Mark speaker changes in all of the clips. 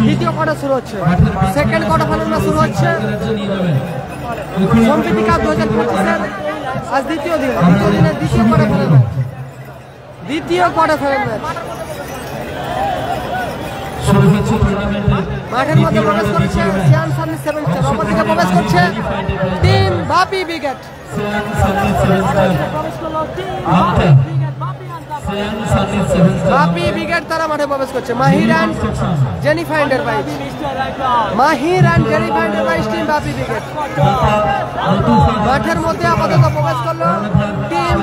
Speaker 1: দ্বিতীয় কোয়ার্টার শুরু হচ্ছে, সেকেন্ড কোয়ার্টার ফাইনাল শুরু হচ্ছে। সম্প্রীতি কাপ 2025-এর আজ দ্বিতীয় দিনের দ্বিতীয় কোয়ার্টার ফাইনাল ম্যাচ। মাঠের মধ্যে প্রবেশ করছে সিয়ান সানি 7 স্টার, অপরদিকে প্রবেশ করছে team Bapi Brigade. Bapi Brigade তারা মাঠে প্রবেশ করছে। Mahir and Jennifer Enterprise team Bapi Brigade মাঠের মধ্যে আপাতত প্রবেশ করলো team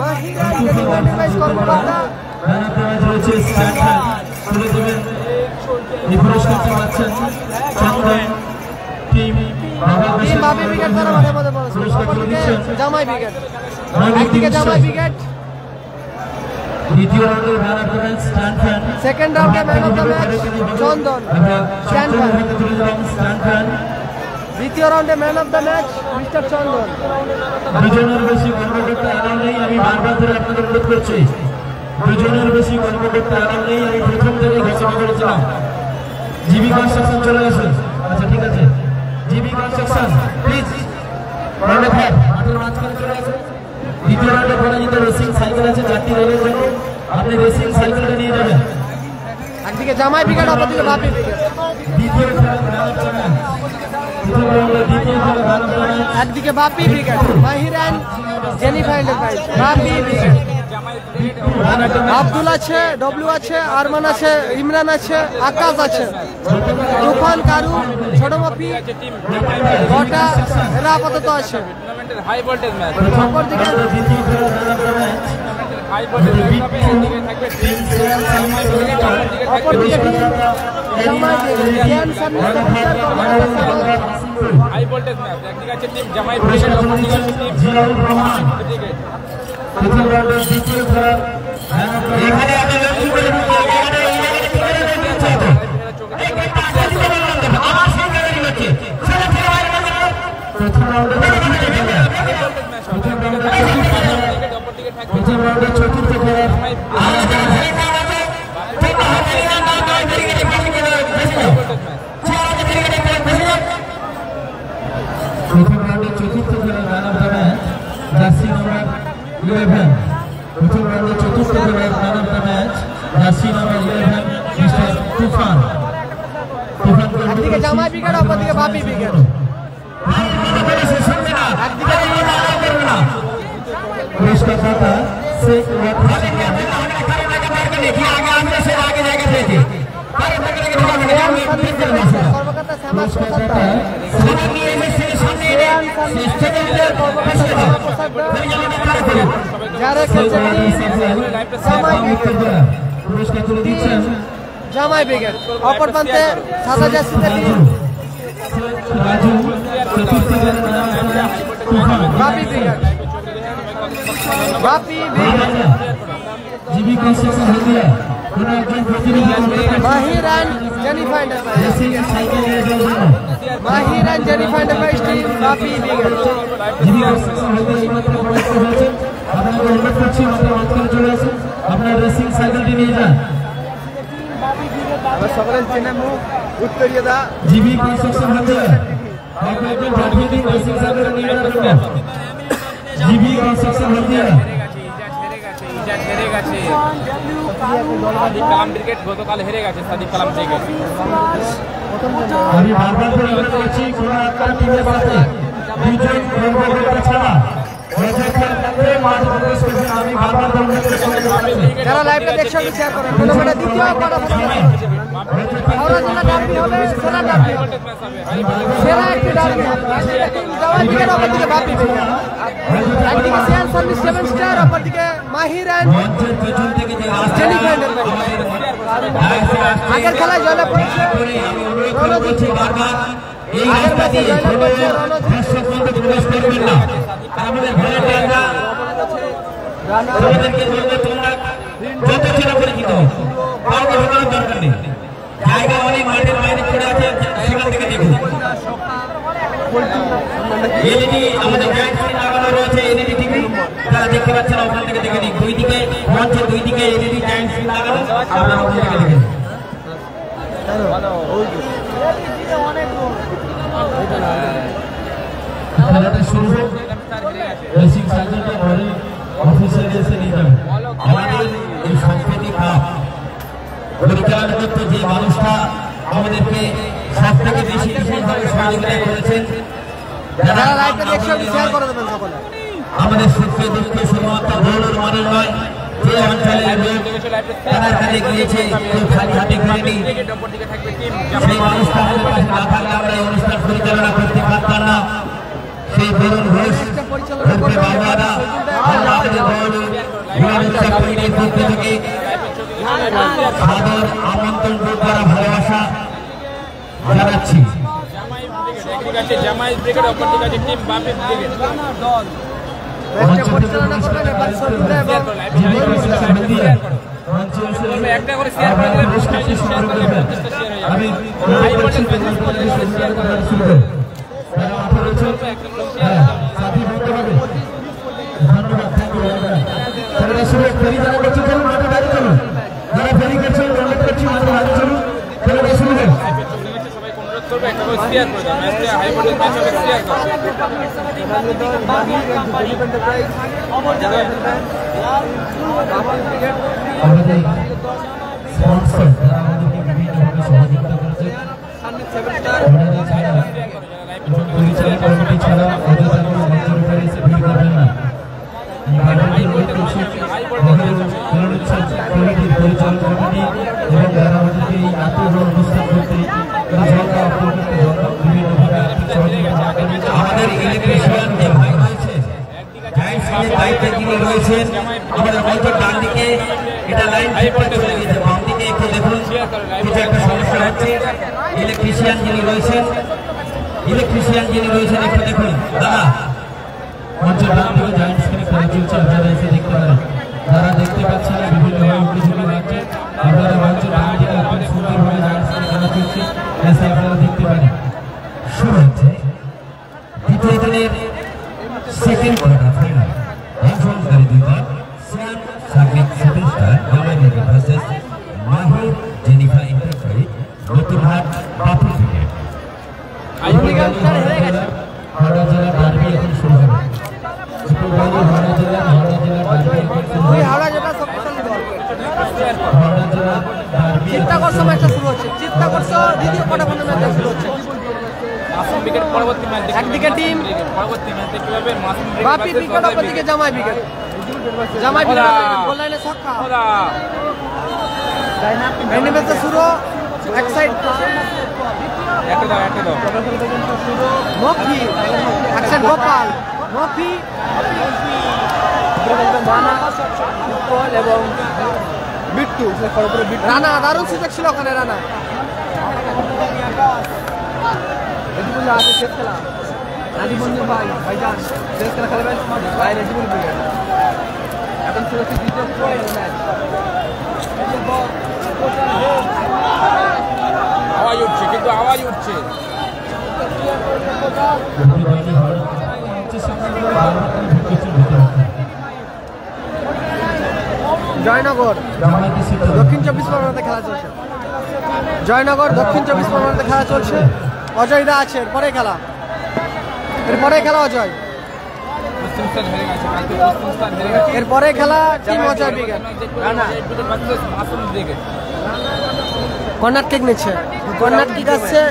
Speaker 1: Mahir and Jennifer Enterprise কর্মকর্তা। টিম বাপি ব্রিগেড তারা মাঠের মধ্যে প্রবেশ করছে। অপরদিকে জামাই ব্রিগেড, একদিকে জামাই ব্রিগেড,
Speaker 2: দ্বিতীয় রাউন্ডে man of the match stand fan,
Speaker 1: second রাউন্ডে man of the match Chandan stand fan, দ্বিতীয় রাউন্ডে man of the match mister Chandan.
Speaker 2: দুজনের বেশি গল্প করতে আরাম নেই, আমি বারবার ধরে আপনাদের অনুরোধ করছি, দুজনের বেশি গল্প করতে আরাম নেই। আমি প্রথম থেকে ঘোষণা করেছিলাম জিবি কনস্ট্রাকশন চলে গেছে। আচ্ছা ঠিক আছে, জিবি কনস্ট্রাকশন প্লিজ মাঠের মাঝখানে চলে গেছে। দ্বিতীয় রাউন্ডে পরাজিত রেসিং সাইকেল আছে 4টি রেলের জন্য, আপনি রেসিং সাইকেলটা নিয়ে যাবেন।
Speaker 1: একদিকে জামাই ব্রিগেড, অপরদিকে বাপি ব্রিগেড। একদিকে Bapi Brigade, Mahir and Jennifer Enterprise, Bapi Brigade. Abdul আছে, ডব্লু আছে, আরমান আছে, ইমরান আছে, আকাশ আছে, তুফান, কারু, ছোট মাপি, গোটা এরা আপাতত আছে।
Speaker 3: হাই ভোল্টেজ ম্যাচ,
Speaker 1: অপরদিকে
Speaker 3: হাই ভোল্টেজ থাকবে, এদিকে থাকবে টিম জামাই ব্রিগেড,
Speaker 1: অপরদিকে জামাই ব্রিগেড সিয়ান সানি 7 স্টার কর্মকর্তা।
Speaker 3: হাই ভোল্টেজ ম্যাচ, একদিকে আছে টিম জামাই ব্রিগেড, অপরদিকে আছে টিম জিয়াউর রহমান ব্রিগেড।
Speaker 2: প্রথম রাউন্ডে দ্বিতীয় খেলা এখানে আপনি লক্ষ্য করে দেখুন, এখানে আমার সামনে লাগছে প্রথম রাউন্ডে চতুর্থ খেলা man of the match jersey number 11। প্রথম রাউন্ডে চতুর্থ খেলা man of the match jersey number 11 mister Tufan.
Speaker 1: একদিকে জামাই ব্রিগেড, অপরদিকে বাপি ব্রিগেড।
Speaker 2: পুরস্কারদাতা শেখ
Speaker 1: কর্মকর্তা শ্যামা প্রসাদ, যারা
Speaker 2: পুরস্কার তুলে দিচ্ছেন
Speaker 1: জামাই ব্রিগেড। অপর প্রান্তে সাদা জার্সিতে Bapi Brigade, Bapi Brigade,
Speaker 2: GB construction Haldia কোনো একজন প্রতিনিধি
Speaker 1: Mahir and Jennifer Enterprise,
Speaker 2: cycle নিয়ে যাওয়ার জন্য
Speaker 1: Mahir and Jennifer Enterprise team Bapi Brigade.
Speaker 2: GB construction Haldia এইমাত্র প্রবেশ করেছেন, আপনাকে অনুরোধ করছি মাত্র মাঝখানে চলে আসুন, আপনার রেসিং সাইকেলটি নিয়ে যান।
Speaker 1: সকলের চেনে মুখ উত্তরীয় দা
Speaker 2: জিবি কনস্ট্রাকশন হলদিয়া একজন প্রার্থী রেসিং সাইকেল নিয়ে যাওয়ার জন্য জিবি কনস্ট্রাকশন হলদিয়া
Speaker 3: হেরে গেছে। সাদিক কালাম ব্রিগেড গতকাল হেরে গেছে, সাদিক কালাম ব্রিগেড।
Speaker 2: আমি বারবার করে অনুরোধ করছি কোনো একটা টিমের সাথে দুইজন কর্মকর্তা ছাড়া আমি বারবার অনুরোধ করছি
Speaker 1: যারা লাইভটা দেখছেন শেয়ার করেন। টুর্নামেন্টের দ্বিতীয় কোয়ার্টার ফাইনাল হাওড়া জেলা ডার্বি হবে, সেরা ডার্বি হবে, সেরা একটি ডার্বি হবে। জামাই ব্রিগেড, অপরদিকে বাপি ব্রিগেড, একদিকে সিয়ান সানি 7 স্টার, অপরদিকে মাহির অ্যান্ড জেনিফার এন্টারপ্রাইজ। আগের খেলায় জয়লাভ করেছে রণজিৎ, আগের ম্যাচে জয়লাভ করেছে রণজিৎ।
Speaker 2: জায়গা অনেক মাঠের বাইরে পড়ে আছে, সেখান থেকে দেখুন। এলইডি আমাদের জায়ান্ট স্ক্রিন লাগানো রয়েছে, এলইডি টিভি যারা দেখতে পাচ্ছেন ওখান থেকে দেখে নিন। দুই দিকে মঞ্চের দুই দিকে এলইডি জায়ান্ট স্ক্রিন লাগানো, আপনারা ওখান থেকে দেখে নিন। খেলাটা শুরু হোক। রেসিং সার্জনটা পরে অফিসার এসে নিয়ে যাবে। আমাদের এই সংস্কৃতি কাপ পরিচালনা করতে যে মানুষটা আমাদেরকে সব থেকে বেশি বিশেষভাবে সহযোগিতা করেছেন, যারা আমাদের সুখে দুঃখে শুধুমাত্র দৌড়ের মানুষ নয়, যে অঞ্চলের লোক তারা কাজে গিয়েছে, কেউ খালি হাতে ঘুরেনি, সেই মানুষটা আমাদের পাশে না থাকলে আমরা এই অনুষ্ঠান পরিচালনা করতে পারতাম না। সেই বরুণ ঘোষ বাবারা আমাদের পক্ষ থেকে সাদর আমন্ত্রণ করা ভালোবাসা জানাচ্ছি।
Speaker 3: জামাই ব্রিগেড অপর দিকে আছে টিম বাপি ব্রিগেড। একটা করে শেয়ার করে দিলে শেয়ার করলে 50টা শেয়ার হয়ে যাবে। হাই ভোল্টেজ মেসেজ করলে শেয়ার করা শুরু করুন। একটা করে শেয়ার
Speaker 2: সাথী বলতে হবে। ধন্যবাদ, থ্যাংক ইউ। তাহলে শুরু ফেরি যারা করছে চলুন, মাঠে বাইরে চলুন। যারা ফেরি করছেন অনুরোধ করছি মাঠে বাইরে চলুন। খেলাটা শুরু হোক।
Speaker 3: সবাই অনুরোধ করবে একটা করে শেয়ার করে দাও। ম্যাচটা হাই ভোল্টেজ ম্যাচ হবে, শেয়ার করো।
Speaker 2: আমাদের স্পন্সর যারা আমাদেরকে বিভিন্নভাবে সহযোগিতা করেছেন, পরিচালক কমিটি ছাড়া ওদের জন্য মঞ্চের উপরে এসে ভিড় করবেন না। পরিচালক কমিটি এবং যারা আমাদেরকে এই এত বড় অনুষ্ঠান করতে আমাদের ইলেকট্রিশিয়ান যে ভাই রয়েছে, দায়িত্বে যিনি রয়েছেন, আমাদের মঞ্চের ডান দিকে এটা লাইন চলে গেছে, বাম দিকে একটু দেখুন কিছু একটা সমস্যা হচ্ছে। ইলেকট্রিশিয়ান যিনি রয়েছেন একটু দেখুন দাদা। মঞ্চের ডান দিকে জায়ান্ট স্ক্রিনে খেলা চলছে, আপনারা এসে দেখতে পারেন। যারা দেখতে পাচ্ছেন না বিভিন্নভাবে উল্টোঝুঁকি লাগছে, আপনারা মঞ্চের ডান দিকে একদম সুন্দরভাবে জায়ান্ট স্ক্রিনে খেলা চলছে, এসে আপনারা দেখতে পারেন। শুরু হচ্ছে দ্বিতীয় দিনের সেকেন্ড কোয়ার্টার ফাইনাল। অংশগ্রহণকারী দুই দল সিয়ান সাকিব সেভেন স্টার জামাই ব্রিগেড ভার্সেস মাহির জেনিফা এন্টারপ্রাইজ নতুনহাট বাপি ব্রিগেড। হাওড়া জেলা ডার্বি এখন শুরু হবে। হাওড়া জেলা ডার্বি এখন শুরু হবে।
Speaker 1: হাওড়া জেলা শক্তিশালী দল।
Speaker 2: হাওড়া জেলা ডার্বি
Speaker 1: চিত্তাকর্ষ ম্যাচটা শুরু হচ্ছে। চিত্তাকর্ষ দ্বিতীয় কোয়ার্টার ফাইনাল ম্যাচটা শুরু হচ্ছে।
Speaker 3: মাসুম ব্রিগেড পরবর্তী ম্যাচ দেখতে
Speaker 1: একদিকে টিম
Speaker 3: পরবর্তী ম্যাচ দেখতে পাবে মাসুম ব্রিগেড
Speaker 1: বাপি ব্রিগেড, অপরদিকে জামাই ব্রিগেড। জামাই ব্রিগেড গোল লাইনে ছক্কা। এন্ড ম্যাচটা শুরু। এক সাইড
Speaker 3: একটা দাও
Speaker 1: মফি, এক সাইড গোপাল, মফি এবং বিট্টু। রানা দারুণ সুযোগ ছিল ওখানে। রানা শেষ খেলা নাজিমুল ভাই ভাইজান শেষ খেলা খেলবেন ভাই নাজিমুল ব্রিগেড। এখন শুরু হচ্ছে দ্বিতীয় ম্যাচ।
Speaker 3: আওয়াজ উঠছে, কিন্তু আওয়াজ উঠছে।
Speaker 1: জয়নগর দক্ষিণ 24 পরগনাতে খেলা চলছে। জয়নগর দক্ষিণ 24 পরগনাতে খেলা চলছে। অজয় দা আছে, এরপরে খেলা অজয়। এরপরে খেলা team Ajay brigade. Corner kick নিচ্ছে, কর্নার কিক আসছে।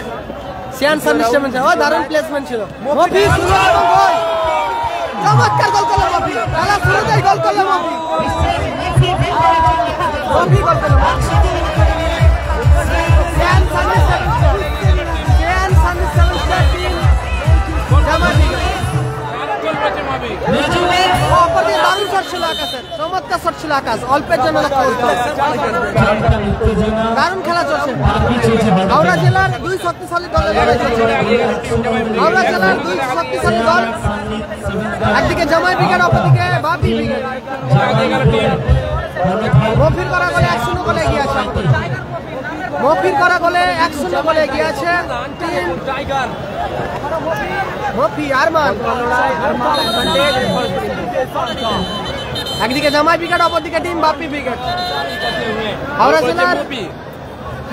Speaker 1: সিয়ান সার্ভিস ও দারুণ প্লেসমেন্ট ছিল। মফি শুরু এবং গোল। চমৎকার গোল করলো মফি। খেলা শুরুতেই গোল করলো মফি। গোল করলো সিয়ান সার্ভিস টিম জামাই ব্রিগেড। দারুণ শট ছিল আকাশের, চমৎকার শট ছিল আকাশ। অল্পের জন্য দারুণ খেলা চলছে। হাওড়া জেলার দুই শক্তিশালী দলের লড়াই চলছে। হাওড়া জেলার দুই শক্তিশালী দল, একদিকে জামাই ব্রিগেড, অপরদিকে বাপি ব্রিগেড। মফির করা বলে 1-0 গোলে এগিয়ে আছে। মফির করা গোলে 1-0 গোলে এগিয়ে আছে মফি আরমান। একদিকে জামাই ব্রিগেড, অপরদিকে টিম বাপ্পি ব্রিগেড। হাওড়া জেলার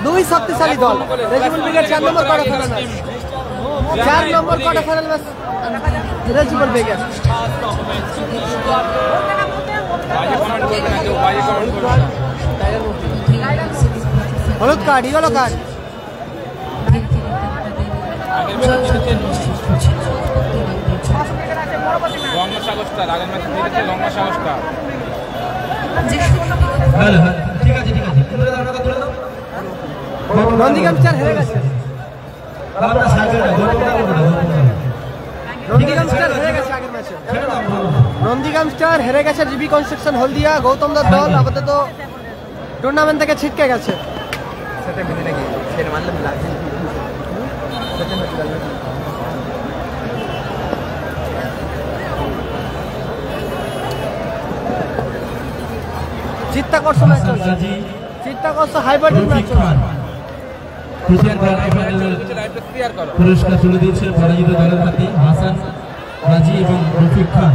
Speaker 1: 2 শক্তিশালী দল Regiment Brigade 4 number quarter final match. 4 number quarter final match Regiment Brigade. হলুদ card, yellow card. Nandigram star হেরে গেছে। নন্দীগ্রাম স্টার হেরে গেছে জিবি কনস্ট্রাকশন হলদিয়া। গৌতম দার দল আপাতত টুর্নামেন্ট থেকে ছিটকে গেছে। চিত্তাকর্ষণ ম্যাচ চলছে, চিত্তাকর্ষ হাইব্রিড ম্যাচ চলছে।
Speaker 2: পুরস্কার তুলে দিয়েছে পরাজিত দলের প্রতি হাসান রাজি এবং রফিক খান।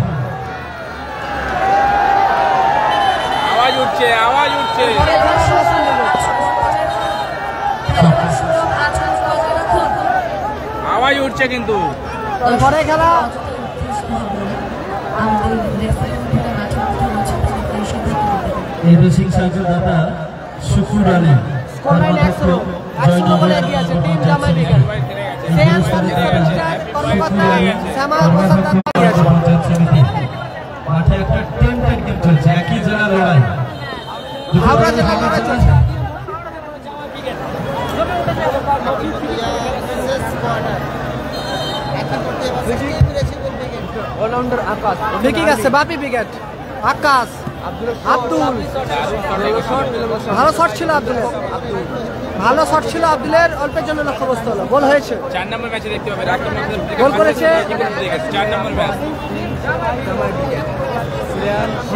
Speaker 3: আওয়াজ উঠছে, আওয়াজ উঠছে। আওয়াজ উঠছে কিন্তু
Speaker 1: পরে খেলা
Speaker 2: এই রেসিং সাইকেল দাতা শুকুর আলী মাঠে একটা টেন্টেড গেম চলছে, একই জেলার লড়াই।
Speaker 1: হাওড়া জেলার লড়াই চলছে। অলরাউন্ডার আকাশ ফিকিং আছে, বাপি ব্রিগেড আকাশ আব্দুল। ভালো শট ছিল আব্দুলের, ভালো শট ছিল আব্দুলের, অল্পের জন্য লক্ষ্যবস্তু হলো, গোল হয়েছে।
Speaker 3: 4 নম্বর ম্যাচে দেখতে হবে
Speaker 1: গোল করেছে
Speaker 3: 4 নম্বর ম্যাচ।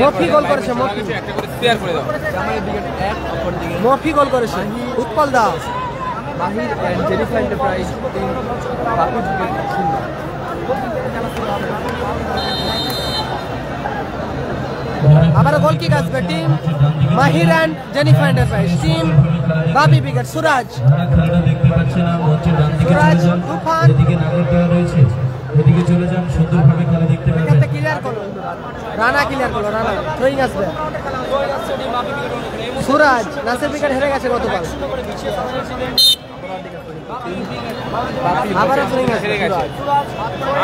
Speaker 1: মফি গোল করেছে, মফি
Speaker 3: একটা করে শেয়ার করে দাও।
Speaker 1: মফি গোল করেছে। উৎপল দা
Speaker 4: Mahir and Jennifer Enterprise team Bapi Brigade 0।
Speaker 1: আবারও গোল কিক আসবে team Mahir and Jennifer Enterprise, team Bapi Brigade. Suraj,
Speaker 2: খেলাটা দেখতে পাচ্ছেন না, মঞ্চের ডান দিকে
Speaker 1: সুরাজ,
Speaker 2: চলে যান,
Speaker 1: তুফান।
Speaker 2: এদিকে নাগরদোলা রয়েছে, ওদিকে চলে যান, সুন্দরভাবে খেলা দেখতে পাবেন।
Speaker 1: এখানে ক্লিয়ার করলো, রানা ক্লিয়ার করলো, রানা থ্রোয়িং আসবে। সুরাজ, নাসির ব্রিগেড হেরে গেছে গতকাল, আবারও থ্রোয়িং আসবে।
Speaker 3: হেরে গেছে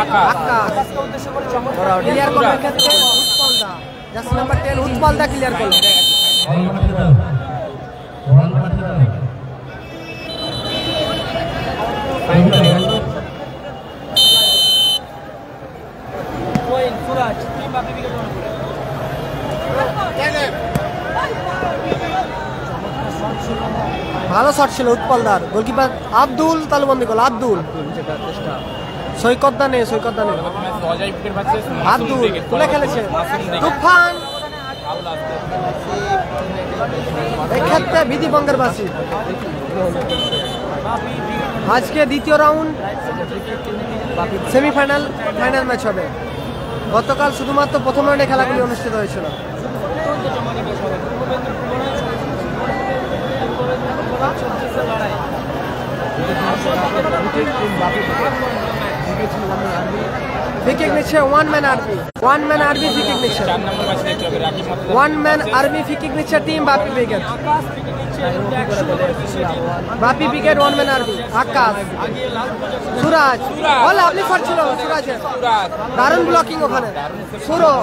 Speaker 1: আকাশ ক্লিয়ার করবে ক্ষেত্রে উৎপল দা, জার্সি নাম্বার 10 উৎপল দা ক্লিয়ার করলো।
Speaker 2: বল মাঠে দাও, বল মাঠে দাও।
Speaker 1: ভালো শট ছিল উৎপল দার, গোলকিপার আব্দুল তালুবন্দি গোল। আব্দুল সৈকত দা নেই, সৈকত দা নেই,
Speaker 3: অজয় ব্রিগেড ভার্সেস
Speaker 1: আব্দুল তুলে খেলেছে। তুফান এক্ষেত্রে বিধি বঙ্গের বাসী। আজকে দ্বিতীয় রাউন্ড সেমিফাইনাল ফাইনাল ম্যাচ হবে। গতকাল শুধুমাত্র প্রথম রাউন্ডে খেলাগুলি অনুষ্ঠিত হয়েছিল। ফ্রি নিচ্ছে one man army, one man army free নিচ্ছে,
Speaker 3: 4 নম্বর ম্যাচে দেখতে হবে Rakib Mahmud.
Speaker 1: One man army free নিচ্ছে team Bapi Brigade. Bapi brigade one man army. আকাশ, সুরাজ, বল আপনি শট ছিল সুরাজের, দারুণ ব্লকিং ওখানে। সুরো,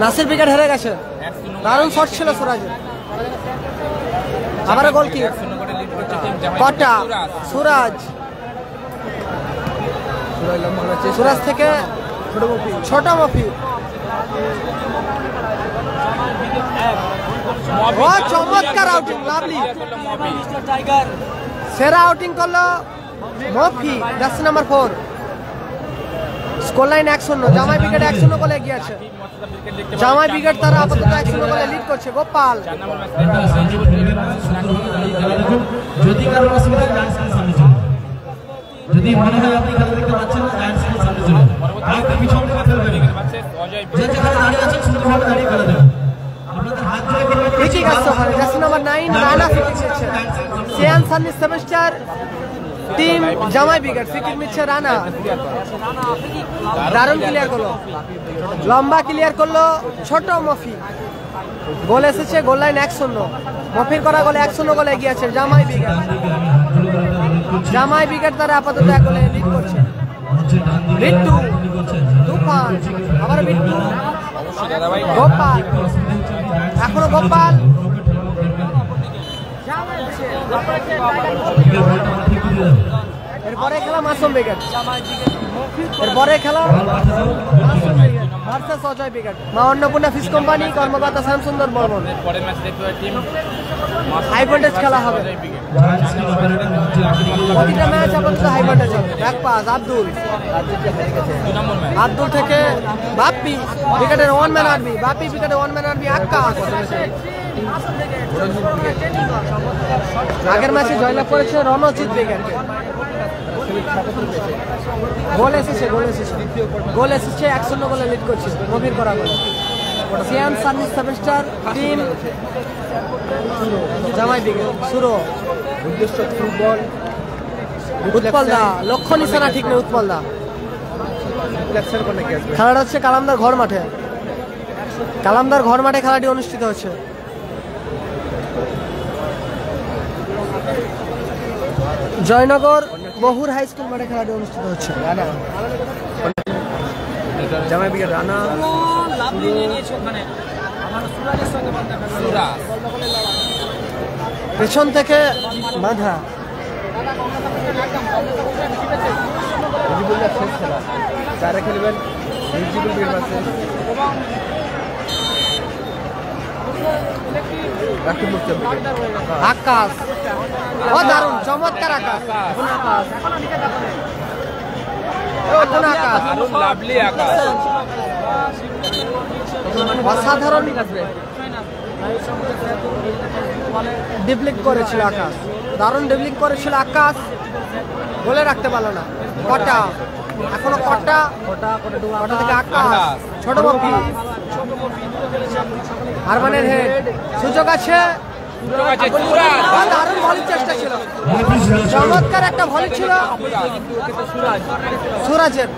Speaker 1: নাসির ব্রিগেড হেরে গেছে, দারুণ শট ছিল সুরাজের। আবার গোল কি কটা সুরাজ, সুরাজ থেকে ছোট মফি। ও চমৎকার আউটিং, লাভলি, সেরা আউটিং করলো মফি, জার্সি নাম্বার 4। স্কোর লাইন 1-0, জামাই ব্রিগেড 1-0 গোলে এগিয়ে আছে। জামাই ব্রিগেড তারা আপাতত 1-0 গোলে লিড করছে। গোপাল
Speaker 2: যদি কারো অসুবিধা ডান্স সামনে চলুন, যদি মনে হয় আপনি খেলা দেখতে পাচ্ছেন না ডান্স সামনে চলুন, আরেকটু পিছন থেকে খেলবেন, যে যেখানে দাঁড়িয়ে আছেন সুন্দরভাবে দাঁড়িয়ে খেলা দেবেন। আপনাদের হাত ধরে করবেন
Speaker 1: ঠিকই কাজ করে। জার্সি নাম্বার 9 রানা ফিকির নিচ্ছে, সিয়ান সানি 7 স্টার টিম জামাই ব্রিগেড ফিকির নিচ্ছে রানা। দারুণ ক্লিয়ার করলো, লম্বা ক্লিয়ার করলো ছোট মফি। গোল এসেছে, গোল লাইন 1-0, মফির করা গোলে 1-0 গোলে এগিয়ে আছে জামাই ব্রিগেড। জামাই ব্রিগেড তারা আপাতত 1 গোলে লিড করছে। বিট্টু, তুফান, আবার বিট্টু, গোপাল, এখনো গোপাল, এরপরে খেলা মাসুম ব্রিগেড, এরপরে খেলা ভার্সেস অজয় ব্রিগেড। মা অন্নপূর্ণা ফিশ কোম্পানি, কর্মকর্তা শ্যামসুন্দর বর্মন। হাই ভোল্টেজ খেলা হবে, প্রতিটা ম্যাচ আপাতত হাই ভোল্টেজ হবে। ব্যাক পাস আব্দুল, আব্দুল থেকে বাপ্পি, ব্রিগেডের 1 ম্যান আরবি, বাপ্পি ব্রিগেডের 1 ম্যান আরবি আকাশ। আগের ম্যাচে জয়লাভ করেছে রণজিৎ ব্রিগেড। গোল এসেছে, গোল এসেছে 1-0 গোলে লিড করছে মফির করা গোল। সিয়াম সানি 7 স্টার টিম জামাই ব্রিগেড। সুরো, উৎপল দা, লক্ষ্য নিশানা ঠিক নেই উৎপল দা। খেলাটা হচ্ছে কালামদার ঘর মাঠে, কালামদার ঘর মাঠে খেলাটি অনুষ্ঠিত হচ্ছে। জয়নগর বহুর হাই স্কুল মাঠে খেলাটি অনুষ্ঠিত হচ্ছে। জামাই ব্রিগেড রানা, পেছন থেকে বাঁধা।
Speaker 4: যারা খেলবেন
Speaker 1: আকাশ, ও দারুণ চমৎকার আকাশ, অসাধারণ ডিবলিং করেছিল আকাশ, দারুণ ডিবলিং করেছিল আকাশ, বলে রাখতে পারলো না। কটা এখনো কটা থেকে আকাশ, ছোট মফি, হারমানের হেড, সুযোগ আছে, দারুণ ভলির চেষ্টা ছিল, চমৎকার একটা ভলি ছিল সুরাজের।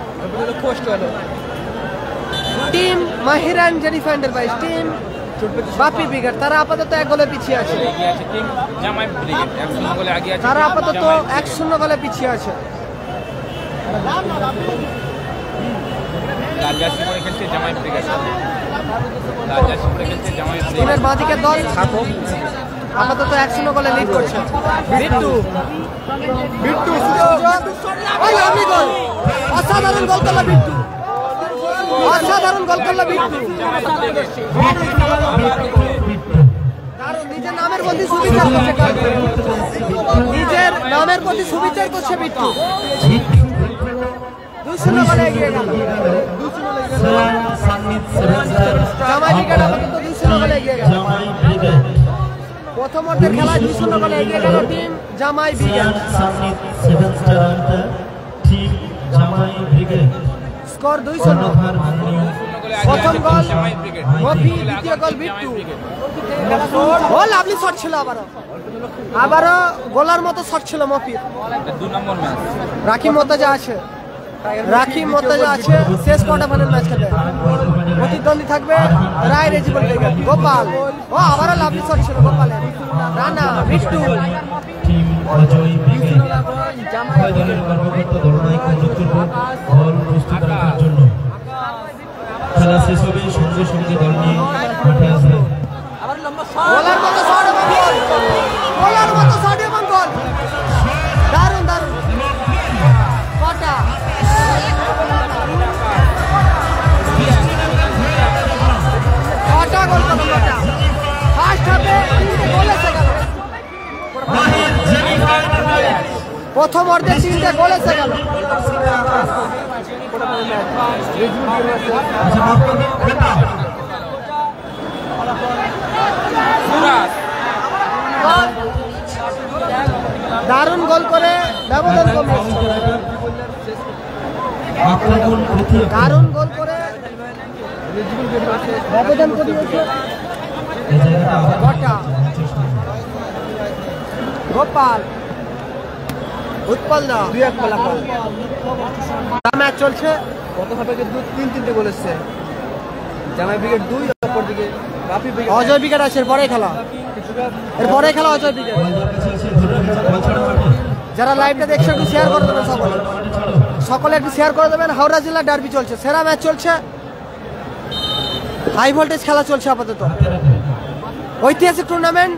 Speaker 1: টিম মাহিরান জেরিফান্ডের বাইশ টিম বাপি ব্রিগেড তারা আপাতত 1 গোলে পিছিয়ে আছে। তারা আপাতত 1-0 গোলে পিছিয়ে আছে। টিমের বাঁদিকের দল আপাতত 1-0 গোলে লিড করছে। বিট্টু গোল, অসাধারণ গোল করলো বিট্টু, অসাধারণ গোল করলো বিট্টু। নিজের নামের প্রতি সুবিচার করছে, নিজের নামের প্রতি সুবিচার করছে বিট্টু। 2-0 গোলে এগিয়ে গেল জামাই ব্রিগেড, আপাতত 2-0 গোলে এগিয়ে গেল। প্রথম অর্ধের খেলায় 2-0 গোলে এগিয়ে গেল টিম জামাই ব্রিগেড। স্কোর 2-0। প্রথম গোল মফি, দ্বিতীয় গোল বিট্টু। ও লাভলি শট ছিল, আবারও গোলার মতো শট ছিল মফির। রাকিব মোর্তজা আছে, রাকিব মোর্তজা আছে, শেষ কোয়ার্টার ফাইনাল ম্যাচ খেলবে। প্রতিদ্বন্দ্বী থাকবে রায় রেজিবল ব্রিগেড। গোপাল, ও আবারও লাভলি শট ছিল গোপালের। রানা, বিট্টু,
Speaker 2: খেলা শেষ হবে, সঙ্গে সঙ্গে দল নিয়ে মাঠে আসবে।
Speaker 1: গোলার মতো শট এবং গোল, গোলার মতো শট এবং গোল, দারুণ দারুণ। কটা কটা গোল করলো, কটা ফার্স্ট হাফে গোল এসে গেল। প্রথম অর্ধে 3টে গোল এসে গেল।
Speaker 4: ফাইনাল ম্যাচ রেজিবুল ভার্সেস
Speaker 2: আচ্ছা মাফ করবেন বেটা
Speaker 1: দারুণ গোল করে ব্যবধান কমিয়েছে।
Speaker 2: আক্রমণ প্রতি
Speaker 1: দারুণ গোল করে
Speaker 4: রেজিবুল ভার্সেস
Speaker 1: ব্যবধান কমিয়েছে।
Speaker 2: এই জায়গাটা আবার
Speaker 1: গোটা গোপাল উৎপল দা
Speaker 4: 2-1 ফলাফল।
Speaker 1: ম্যাচ চলছে।
Speaker 4: কত হবে কিন্তু 3-3 গোল এসছে। জামাই ব্রিগেড 2 অপর দিকে বাপি ব্রিগেড
Speaker 1: অজয় উইকেট আছে এরপরে খেলা, এরপরে খেলা অজয় উইকেট। যারা লাইভটা দেখছে একটু শেয়ার করে দেবেন, সকলে একটু শেয়ার করে দেবেন। হাওড়া জেলা ডার্বি চলছে, সেরা ম্যাচ চলছে, হাই ভোল্টেজ খেলা চলছে আপাতত, ঐতিহাসিক টুর্নামেন্ট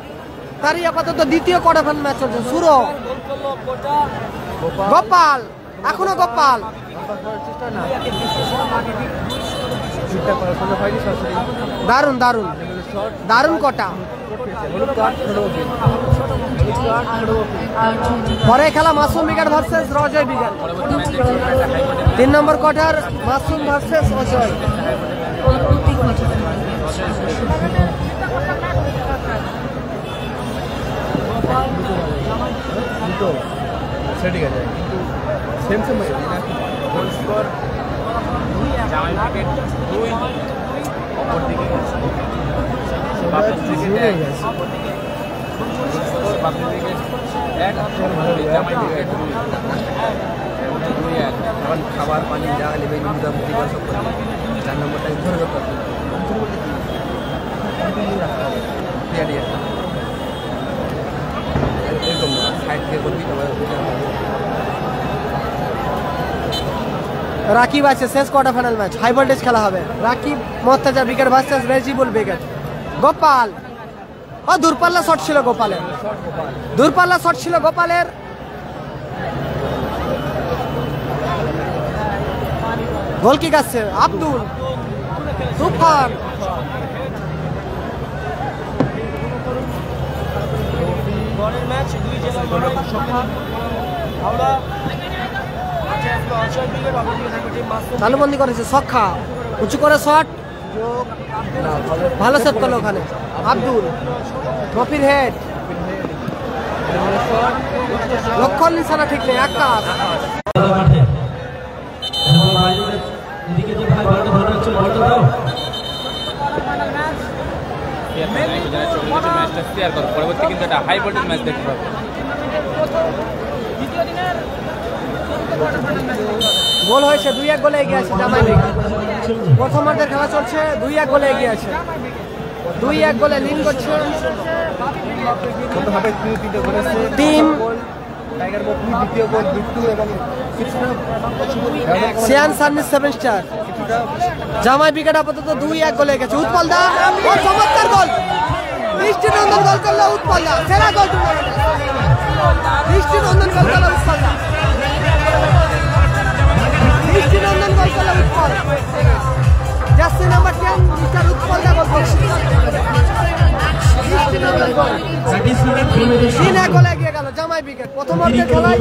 Speaker 1: তারই আপাতত দ্বিতীয় কোয়ার্টার ফাইনাল ম্যাচ চলছে। শুরু গোপাল, এখনো গোপাল দারুণ দারুণ দারুণ কটা। পরে খেলা Masum wicket versus Ajay wicket. 3 নম্বর কোয়ার্টার মাসুম ভার্সেস অজয়।
Speaker 4: ঠিক আছে কিন্তু সেম সেম গোল স্কোর জামাই ব্রিগেড 2 অপর দিকে বাপি ব্রিগেড 1 স্কোর বাপি ব্রিগেড 1 জামাই ব্রিগেড 2 এখন খাবার পানি যা নেবে নিমদা মুদিবার সব করে 4 নম্বরটা ধরে রাখতে হবে। এরকম সাইড থেকে করবি তোমার
Speaker 1: রাকিব আছে, শেষ quarter final match, high voltage খেলা হবে। Rakib Mortaza wicket versus Rejibul wicket. Gopal, ও দূরপাল্লা শট ছিল গোপালের, দূরপাল্লা শট ছিল গোপালের। গোল কিক আসছে আব্দুল তুফান। তালুবন্দি করেছে সক্ষা, উঁচু করে শট, ভালো সেভ করলো ওখানে আব্দুল। ট্রফির হেড, লক্ষণ নিশানা ঠিক নেই, আকাশ।
Speaker 2: মাঠে এদিকে যে ভাই বলটা ধরে রাখছো বলটা দাও
Speaker 3: ম্যাচটা শেয়ার করো, পরবর্তী কিন্তু একটা হাই ভোল্টেজ ম্যাচ দেখতে পাবো।
Speaker 1: গোল হয়েছে, 2-1 গোলে এগিয়ে আছে জামাই ব্রিগেড। প্রথমার্ধের খেলা চলছে, 2-1 গোলে এগিয়ে আছে, 2-1 গোলে লিড করছে
Speaker 4: কতভাবে 3 গোল এসছে।
Speaker 1: টিম
Speaker 4: টাইগার বকলি দ্বিতীয় গোল, বিট্টু এবং
Speaker 1: সিয়ান সার্ভিস 7 স্টার। জামাই ব্রিগেড আপাতত 2-1 গোলে গেছে। উৎপল দা, ও চমৎকার গোল, দৃষ্টিনন্দন গোল করলো উৎপল দা, সেরা গোল টুর্নামেন্টে, দৃষ্টিনন্দন গোল করলো উৎপল দা, দৃষ্টিনন্দন গোল করলো Utpal. Jersey number 10 mister Utpal দা গোল করছে, দৃষ্টিনন্দন গোল। 3-1 গোলে এগিয়ে গেল জামাই ব্রিগেড। প্রথম অর্ধের খেলায়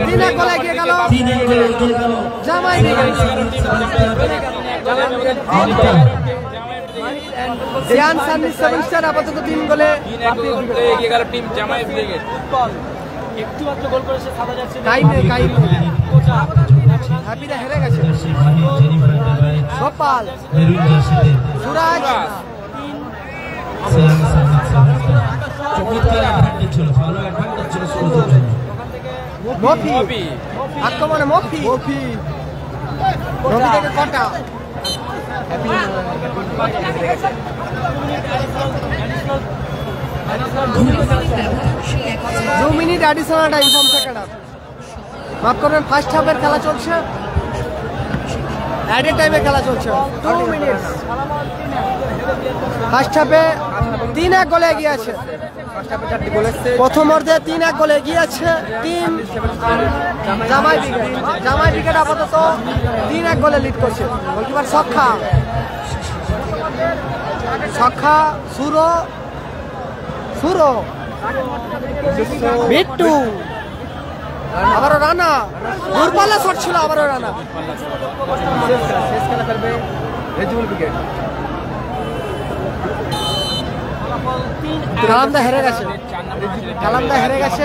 Speaker 1: 3-1 গোলে এগিয়ে গেল জামাই ব্রিগেড। সিয়ান সার্ভিস 7 স্টার আপাতত 3 গোলে
Speaker 3: এগিয়ে গেল টিম জামাই ব্রিগেড।
Speaker 1: টাইম নেই, হ্যাপিরা হেরে গেছে। গোপাল, সুরাজ, মফি, আক্রমণে মফি, মফি থেকে কটা। দু minute additional time from second half. মাফ করবেন, ফার্স্ট হাফের খেলা চলছে, অ্যাডেড টাইমে খেলা চলছে 2 মিনিট। ফার্স্ট হাফে 3-1 গোলে এগিয়ে আছে, প্রথম অর্ধে 3-1 গোলে এগিয়ে আছে টিম জামাই ব্রিগেড। জামাই ব্রিগেড আপাতত 3-1 গোলে লিড করছে। গোলকিপার সক্ষা, সক্ষা, সুরো, সুরো, বিট্টু, আবারও রানা, দূরপাল্লা শট ছিল, আবারও রানা।
Speaker 4: শেষ খেলা খেলবে রেজিবুল ব্রিগেড।
Speaker 1: কালামদা হেরে গেছে, কালামদা হেরে গেছে।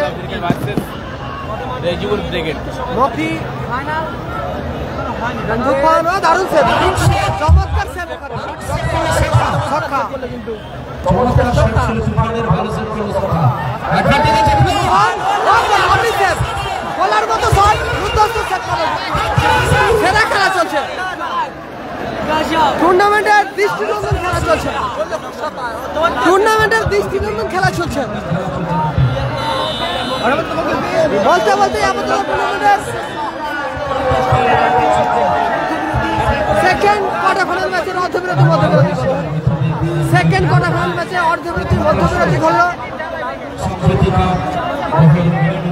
Speaker 3: রেজিবুল ব্রিগেড
Speaker 1: মফি তুফান, দারুণ সেভ, চমৎকার সেভ, ছক্কা।
Speaker 2: চমৎকার শট ছিল তুফানের, ভালো সেভ করলো ছক্কা।
Speaker 1: বলার মতো শট, দুর্দান্ত সেভ করলো। সেরা খেলা চলছে টুর্নামেন্টের, দৃষ্টিনন্দন খেলা চলছে, টুর্নামেন্টের দৃষ্টিনন্দন খেলা চলছে। বলতে বলতে টুর্নামেন্টের সেকেন্ড কোয়ার্টার ফাইনাল ম্যাচের অর্ধবিরতি, সেকেন্ড কোয়ার্টার ফাইনাল ম্যাচে অর্ধবিরতি মধ্যবিরতি ঘটলো।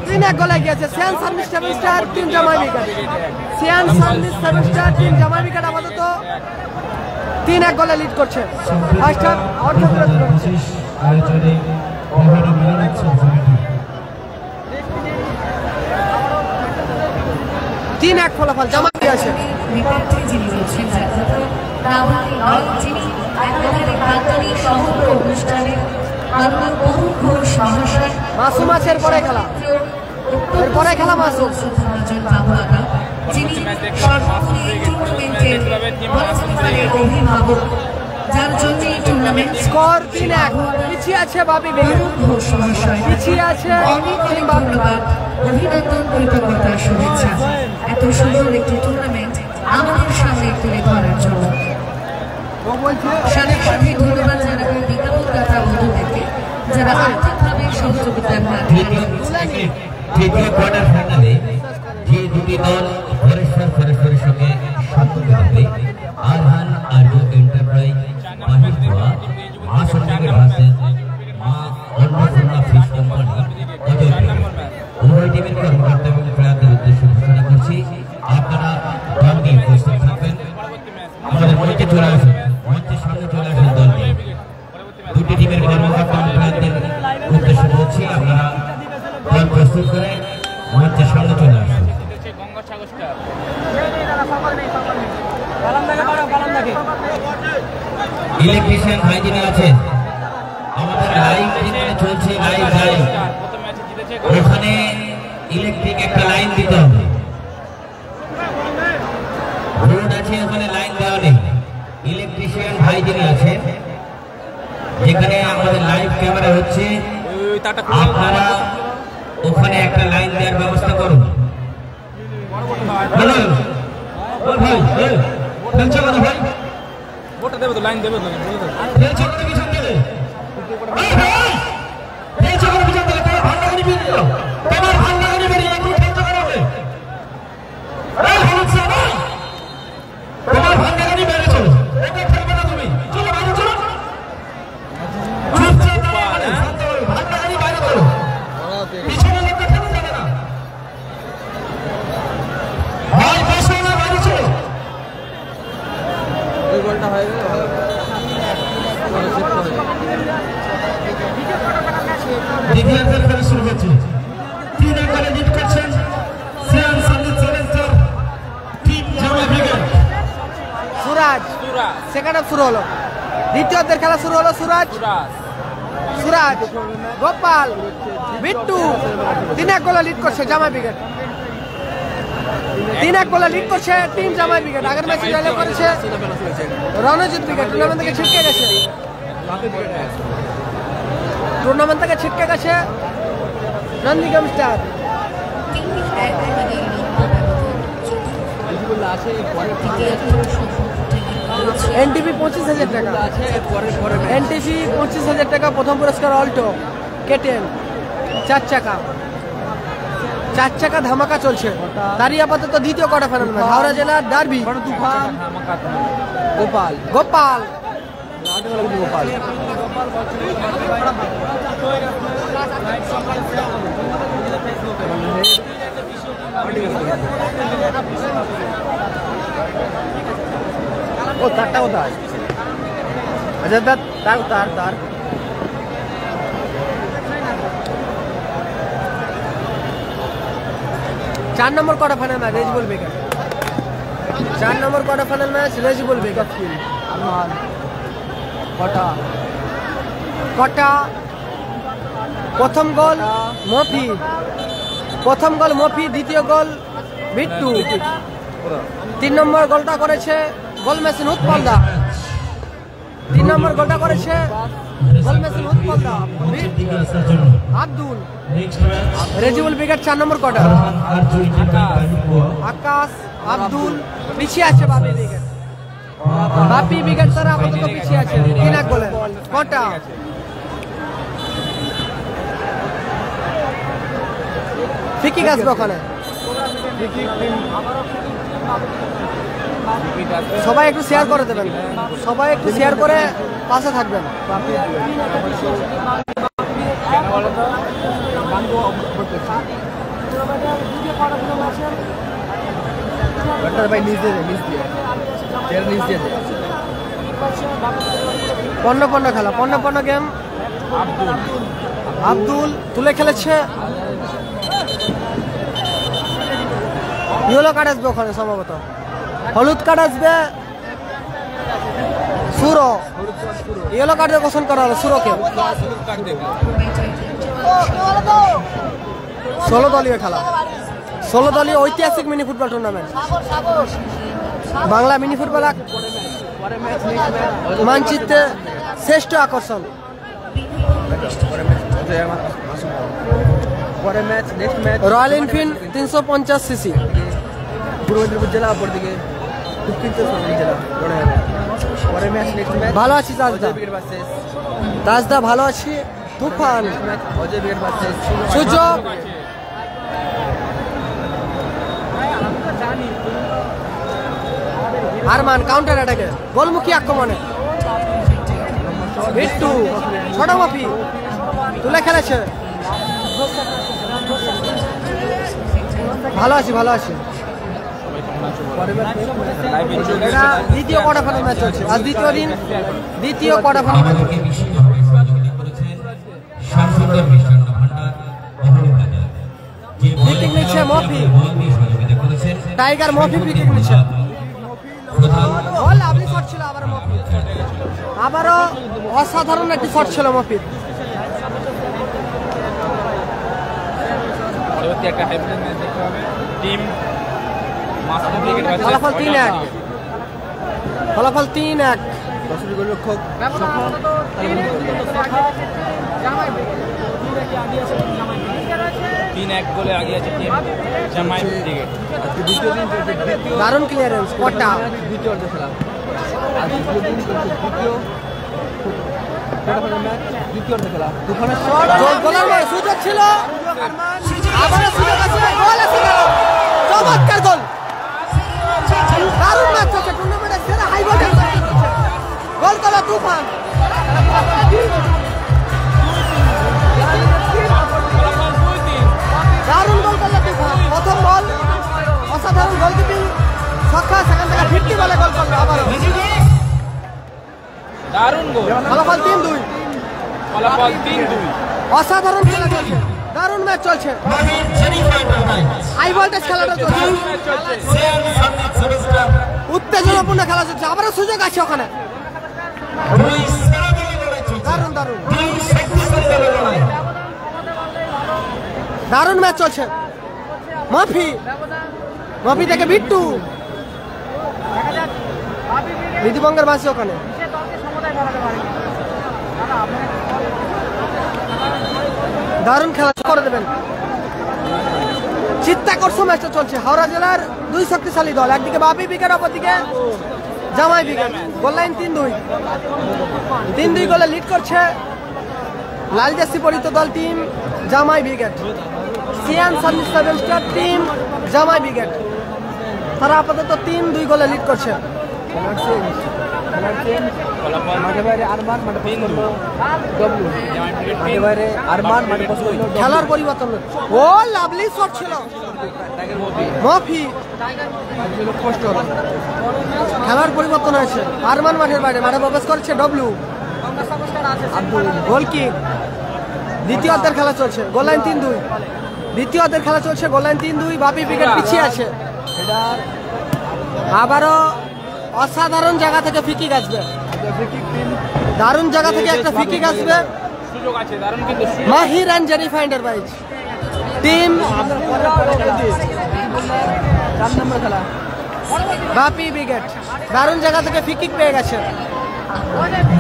Speaker 1: 3-1 গোলে গিয়েছে সিয়ান সার্ভিস স্টার, টিম জামাই wicket. Sean service star, team জামাই উইকেট আপাতত 3-1 গোলে লিড করছে। ফার্স্ট হাফ অর্ধবিরতি ঘটছে।
Speaker 2: আয়োজনে প্রহরী মিলে নিচ্ছে জমিটি।
Speaker 1: 3-1 ফলাফল জামাই আছে। মাসুম আছে এরপরে খেলা, এরপরে খেলা মাসুম। স্কোর 3-1, পিছিয়ে আছে বাপি বেগম, পিছিয়ে আছে
Speaker 5: অভিনন্দন, কৃতজ্ঞতা, শুভেচ্ছা এত সুন্দর একটি টুর্নামেন্ট আমাদের সামনে তুলে ধরার জন্য। সাথে সাথে ধন্যবাদ জানাবো বিজ্ঞাপনদাতা বন্ধুদেরকে যারা আর্থিকভাবে সহযোগিতার হাত বাড়িয়েছেন।
Speaker 6: তৃতীয় কোয়ার্টার ফাইনালে যে দুটি দল পরস্পরের সঙ্গে সম্পর্ক হবে, আরহান আরজু এন্টারপ্রাইজ বাহিরপুরা, মা সন্ডিগের ভার্সেস মা অন্নপূর্ণা ফিশ কোম্পানি অজয়পুর। উভয় টিমের কর্মকর্তা এবং প্লেয়ারদের উদ্দেশ্যে ঘোষণা করছি, আপনারা দল নিয়ে প্রস্তুত থাকবেন। আমাদের মঞ্চে চলে আসুন, মঞ্চের সামনে চলে আসুন দল নিয়ে। দুটি টিমের কর্মকর্তা এবং প্লেয়ারদের উদ্দেশ্যে বলছি, আপনারা দল প্রস্তুত করে মঞ্চের সামনে চলে আসুন। ইলেকট্রিশিয়ান ভাই যিনি আছেন, আমাদের লাইভ যেখানে চলছে, লাইভ ওখানে ইলেকট্রিক একটা লাইন দিতে হবে। রোড আছে, ওখানে লাইন দেওয়া নেই। ইলেকট্রিশিয়ান ভাই যিনি আছেন, যেখানে আমাদের লাইভ ক্যামেরা হচ্ছে, আপনারা ওখানে একটা লাইন দেওয়ার ব্যবস্থা করুন। ভাই
Speaker 3: ভোটটা দেবে তো, লাইন দেবে তো,
Speaker 1: সেকেন্ড হাফ শুরু হলো, দ্বিতীয়ার্ধের খেলা শুরু হলো। সুরাজ, গোপাল, বিট্টু 3-1 গোলে লিড করছে জামাই ব্রিগেড। 3-1 গোলে লিড করছে টিম জামাই ব্রিগেড। আগের ম্যাচে জয় করেছে রণজিৎ ব্রিগেড। টুর্নামেন্ট থেকে ছিটকে গেছে, টুর্নামেন্ট থেকে ছিটকে গেছে নন্দীগ্রাম স্টার। এনটিভি 25,000 টাকা, এনটিভি 25,000 টাকা। প্রথম পুরস্কার অল্টো কেটেন 4 চাকা ধামাকা চলছে। দাঁড়িয়ে আপাতত দ্বিতীয় কোয়ার্টার ফাইনাল ম্যাচ, হাওড়া জেলার ডার্বি। তুফান, গোপাল ও তারটা কোথায়? আচ্ছা তার 4 নম্বর কোয়ার্টার ফাইনাল ম্যাচ রেজিবল বেকার। 4 নম্বর কোয়ার্টার ফাইনাল ম্যাচ রেজিবল বেকার। কটা প্রথম গোল মফি, দ্বিতীয় গোল বিট্টু। 3 নম্বর গোলটা করেছে গোল মেশিন উৎপলদা। 3 নম্বর গোলটা করেছে গোল মেশিন উৎপলদা আব্দুল। রেজিবল বেকার 4 নম্বর কোয়ার্টার। আকাশ আব্দুল পিছিয়ে আছে বাপি ব্রিগেড তারা আপাতত পিছিয়ে আছে 3-1 গোলে। কটা ফিকি আসবে ওখানে। সবাই একটু শেয়ার করে দেবেন, সবাই একটু শেয়ার করে পাশে থাকবেন। পণ্য খেলা, পণ্য গেম। আব্দুল তুলে খেলেছে। ইয়েলো কার্ড আসবে ওখানে সম্ভবত, হলুদ কার্ড আসবে সুরো। ইয়েলো কার্ডে ঘোষণা করা হলো সুরোকে। 16 দলীয় খেলা, 16 দলীয় ঐতিহাসিক mini football tournament. Bangla mini football মানচিত্রে শ্রেষ্ঠ আকর্ষণ। Royal Enfield 350 CC. পূর্ব মেদিনীপুর জেলা, অপর দিকে দক্ষিণ চব্বিশ জেলা। ভালো আছি তাজদা, ভালো আছি। তুফান সুযোগ আরমান কাউন্টার অ্যাটাকে গোলমুখী আক্রমণে বিট্টু ছোট মাফি তুলে খেলেছে। ভালো আছি এটা দ্বিতীয় কোয়ার্টার ফাইনাল ম্যাচ চলছে। আর দ্বিতীয় কোয়ার্টার ফাইনাল ম্যাচ উইকেট নিচ্ছে মফি, টাইগার মফি উইকেট নিচ্ছে। লাভলি শট ছিল আবারও অসাধারণ একটি শট ছিল মফির। ফলাফল 3-1। ফলাফল 3-1।
Speaker 3: 3-1 গোলে আগিয়ে আছে টিম জামাই ব্রিগেড।
Speaker 1: দারুণ ক্লিয়ারেন্স। কটা
Speaker 4: দ্বিতীয় খেলা, আর দ্বিতীয় খেলা দুখানে
Speaker 1: গোলের সুযোগ ছিল, আবারও সুযোগ আছে, গোল এসে গেল। চমৎকার গোল, দারুণ ম্যাচ চলছে। টুর্নামেন্টের সেরা হাই ভোল্টেজ গোল করল তুফান। দারুণ গোল করল তুফান। প্রথম বল অসাধারণ গোলকিপিং ছক্কা, সেখান থেকে 50 বলে গোল করল আবারও।
Speaker 3: দারুণ গোল।
Speaker 1: ফলাফল 3-2। অসাধারণ খেলা চলছে, দারুণ ম্যাচ চলছে, হাই ভোল্টেজ খেলাটা চলছে, উত্তেজনাপূর্ণ খেলা চলছে। আবারও সুযোগ আছে ওখানে। দারুণ ম্যাচ চলছে। মাফি থেকে বিট্টু, বিধিবঙ্গের বাসী ওখানে। দারুণ খেলা করে দেবেন। চিত্তাকর্ষক ম্যাচটা চলছে। হাওড়া জেলার 2 শক্তিশালী দল, একদিকে বাপি ব্রিগেড, অপরদিকে জামাই ব্রিগেড। গোল লাইন 3-2 গোলে লিড করছে লাল জার্সি পরিহিত দল টিম জামাই brigade. Sean service 7 star team জামাই ব্রিগেড, তারা আপাতত 3-2 গোলে লিড করছে। খেলার পরিবর্তন, ও লাভলি শট ছিল মফি। খেলার পরিবর্তন হয়েছে। আরমান মাঠের বাইরে, মাঠে প্রবেশ করছে ডব্লু। গোল কিক। দ্বিতীয় অর্ধের খেলা চলছে। Goal line 3-2। দ্বিতীয়দের খেলা চলছে, গোল লাইন 3-2, বাপি ব্রিগেড পিছিয়ে আছে। আবারও অসাধারণ জায়গা থেকে ফিকিক আসবে, দারুণ জায়গা থেকে একটা ফিকিক আসবে।
Speaker 3: সুযোগ আছে দারুণ, কিন্তু
Speaker 1: মাহির অ্যান্ড জেনি ফাইন্ডার বাইজ টিম বাপি ব্রিগেড দারুণ জায়গা থেকে ফিকিক পেয়ে গেছে,